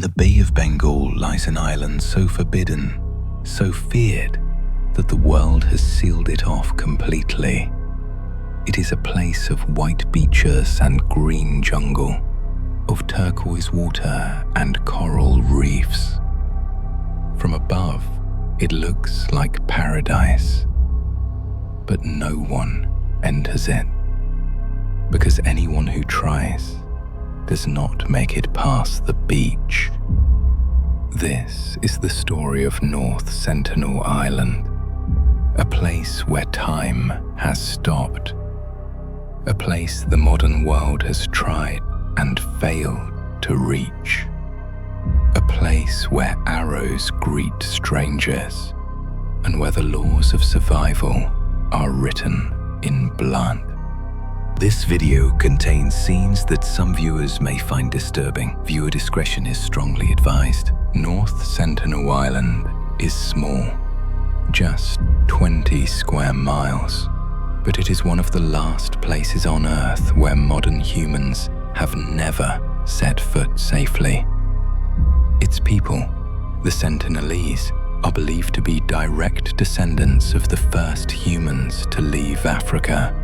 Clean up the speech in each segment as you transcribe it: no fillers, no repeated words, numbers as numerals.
The Bay of Bengal lies an island so forbidden, so feared, that the world has sealed it off completely. It is a place of white beaches and green jungle, of turquoise water and coral reefs. From above, it looks like paradise. But no one enters it, because anyone who tries does not make it past the beach. This is the story of North Sentinel Island, a place where time has stopped, a place the modern world has tried and failed to reach, a place where arrows greet strangers and where the laws of survival are written in blood. This video contains scenes that some viewers may find disturbing. Viewer discretion is strongly advised. North Sentinel Island is small, just 20 square miles, but it is one of the last places on Earth where modern humans have never set foot safely. Its people, the Sentinelese, are believed to be direct descendants of the first humans to leave Africa,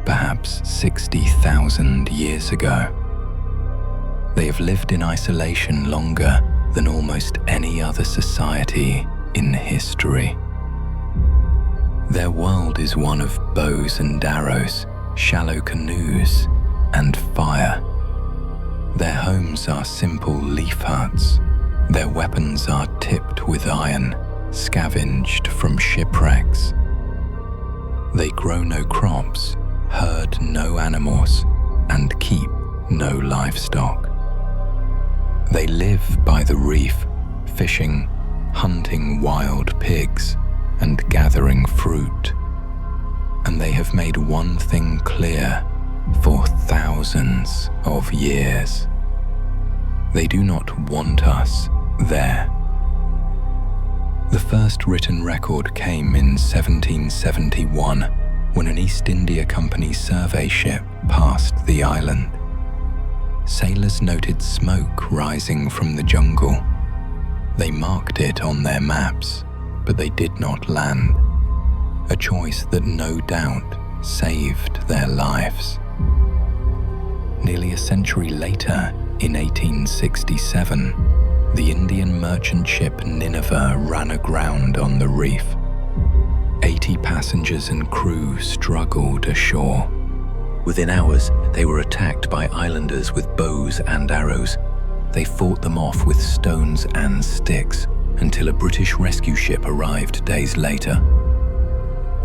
perhaps 60,000 years ago. They have lived in isolation longer than almost any other society in history. Their world is one of bows and arrows, shallow canoes, and fire. Their homes are simple leaf huts. Their weapons are tipped with iron, scavenged from shipwrecks. They grow no crops, herd no animals, and keep no livestock. They live by the reef, fishing, hunting wild pigs, and gathering fruit. And they have made one thing clear for thousands of years. They do not want us there. The first written record came in 1771 when an East India Company survey ship passed the island. Sailors noted smoke rising from the jungle. They marked it on their maps, but they did not land, a choice that no doubt saved their lives. Nearly a century later, in 1867, the Indian merchant ship Nineveh ran aground on the reef. 80 passengers and crew struggled ashore. Within hours, they were attacked by islanders with bows and arrows. They fought them off with stones and sticks until a British rescue ship arrived days later.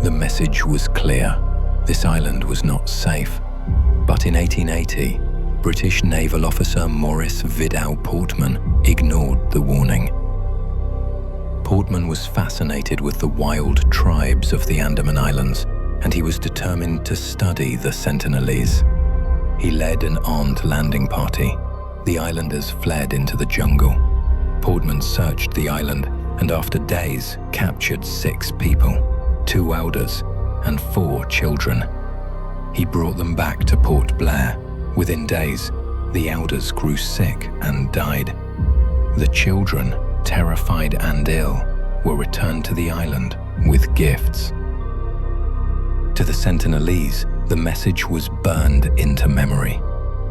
The message was clear: this island was not safe. But in 1880, British naval officer Maurice Vidal Portman ignored the warning. Portman was fascinated with the wild tribes of the Andaman Islands, and he was determined to study the Sentinelese. He led an armed landing party. The islanders fled into the jungle. Portman searched the island and after days captured 6 people, 2 elders and 4 children. He brought them back to Port Blair. Within days, the elders grew sick and died. The children, terrified and ill, were returned to the island with gifts. To the Sentinelese, the message was burned into memory.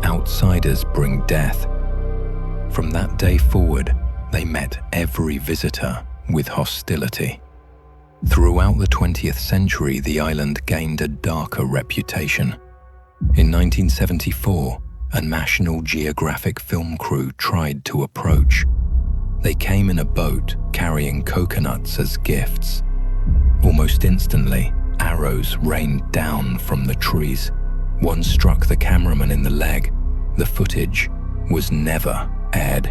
Outsiders bring death. From that day forward, they met every visitor with hostility. Throughout the 20th century, the island gained a darker reputation. In 1974, a National Geographic film crew tried to approach. They came in a boat carrying coconuts as gifts. Almost instantly, arrows rained down from the trees. One struck the cameraman in the leg. The footage was never aired.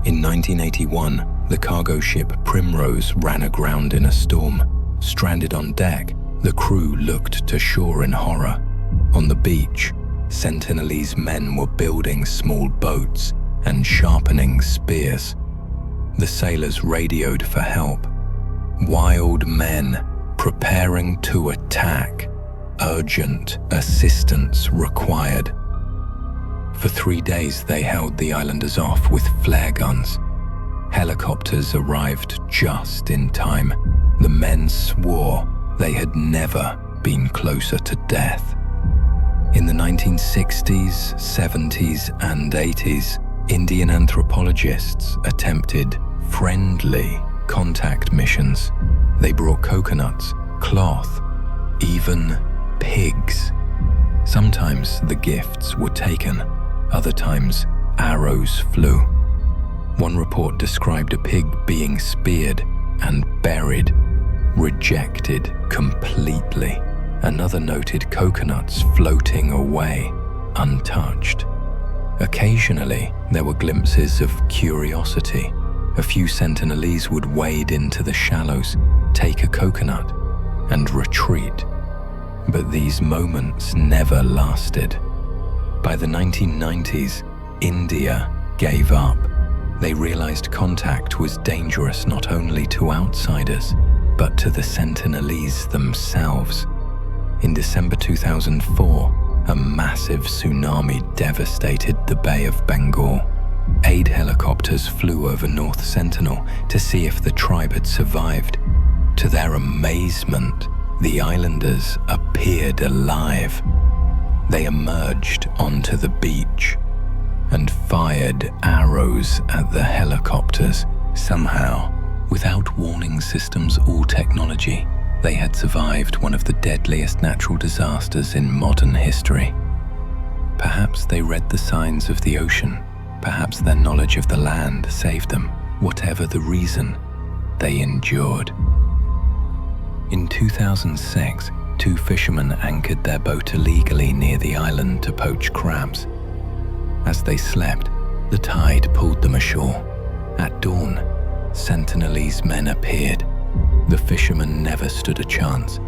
In 1981, the cargo ship Primrose ran aground in a storm. Stranded on deck, the crew looked to shore in horror. On the beach, Sentinelese men were building small boats and sharpening spears. The sailors radioed for help. Wild men preparing to attack. Urgent assistance required. For 3 days, they held the islanders off with flare guns. Helicopters arrived just in time. The men swore they had never been closer to death. In the 1960s, 70s, and 80s, Indian anthropologists attempted friendly contact missions. They brought coconuts, cloth, even pigs. Sometimes the gifts were taken, other times arrows flew. One report described a pig being speared and buried, rejected completely. Another noted coconuts floating away, untouched. Occasionally, there were glimpses of curiosity. A few Sentinelese would wade into the shallows, take a coconut, and retreat. But these moments never lasted. By the 1990s, India gave up. They realized contact was dangerous not only to outsiders, but to the Sentinelese themselves. In December 2004, a massive tsunami devastated the Bay of Bengal. Aid helicopters flew over North Sentinel to see if the tribe had survived. To their amazement, the islanders appeared alive. They emerged onto the beach and fired arrows at the helicopters. Somehow, without warning systems or technology, they had survived one of the deadliest natural disasters in modern history. Perhaps they read the signs of the ocean. Perhaps their knowledge of the land saved them. Whatever the reason, they endured. In 2006, 2 fishermen anchored their boat illegally near the island to poach crabs. As they slept, the tide pulled them ashore. At dawn, Sentinelese men appeared. The fishermen never stood a chance.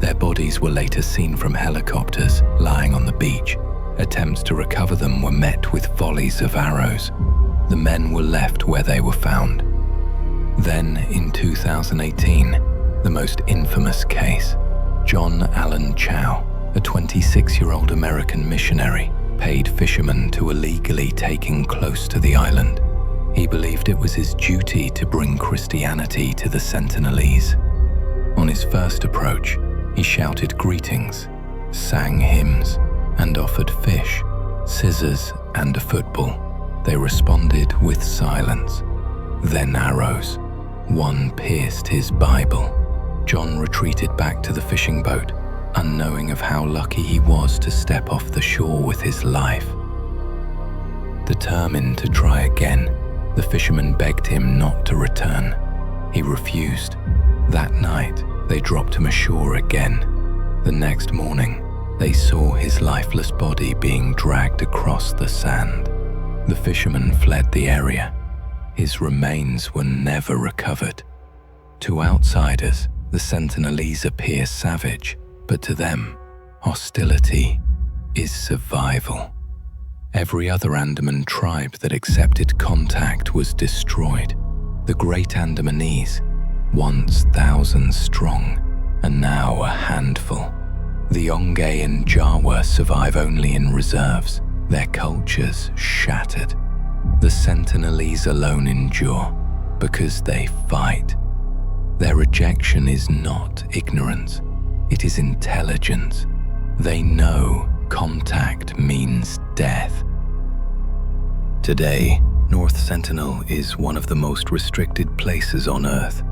Their bodies were later seen from helicopters lying on the beach. Attempts to recover them were met with volleys of arrows. The men were left where they were found. Then, in 2018, the most infamous case. John Allen Chow, a 26-year-old American missionary, paid fishermen to illegally take him close to the island. He believed it was his duty to bring Christianity to the Sentinelese. On his first approach, he shouted greetings, sang hymns, and offered fish, scissors, and a football. They responded with silence, then arrows. One pierced his Bible. John retreated back to the fishing boat, unknowing of how lucky he was to step off the shore with his life. Determined to try again, the fishermen begged him not to return. He refused. That night, they dropped him ashore again. The next morning, they saw his lifeless body being dragged across the sand. The fishermen fled the area. His remains were never recovered. To outsiders, the Sentinelese appear savage, but to them, hostility is survival. Every other Andaman tribe that accepted contact was destroyed. The Great Andamanese, once thousands strong, are now a handful. The Ongay and Jawa survive only in reserves, their cultures shattered. The Sentinelese alone endure because they fight. Their rejection is not ignorance, it is intelligence. They know contact means death. Today, North Sentinel is one of the most restricted places on Earth.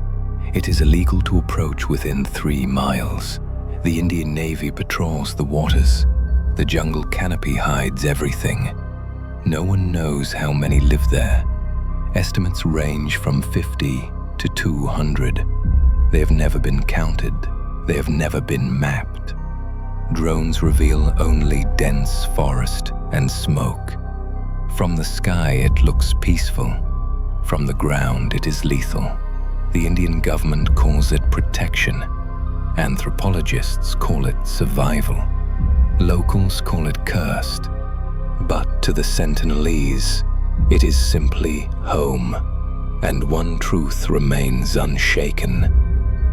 It is illegal to approach within 3 miles. The Indian Navy patrols the waters. The jungle canopy hides everything. No one knows how many live there. Estimates range from 50 to 200. They have never been counted. They have never been mapped. Drones reveal only dense forest and smoke. From the sky, it looks peaceful. From the ground, it is lethal. The Indian government calls it protection. Anthropologists call it survival. Locals call it cursed. But to the Sentinelese, it is simply home. And one truth remains unshaken.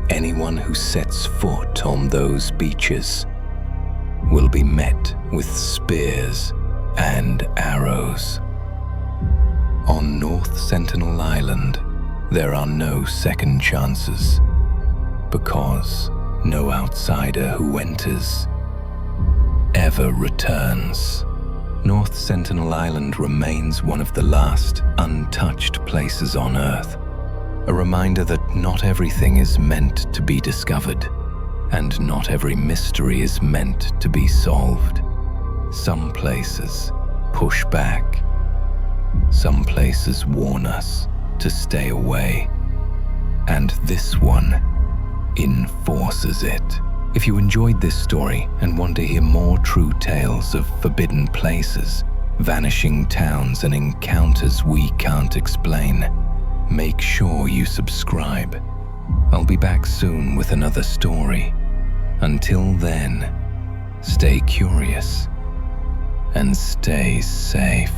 Anyone who sets foot on those beaches will be met with spears and arrows. On North Sentinel Island, there are no second chances, because no outsider who enters ever returns. North Sentinel Island remains one of the last untouched places on Earth, a reminder that not everything is meant to be discovered, and not every mystery is meant to be solved. Some places push back. Some places warn us to stay away. And this one enforces it. If you enjoyed this story and want to hear more true tales of forbidden places, vanishing towns, and encounters we can't explain, make sure you subscribe. I'll be back soon with another story. Until then, stay curious and stay safe.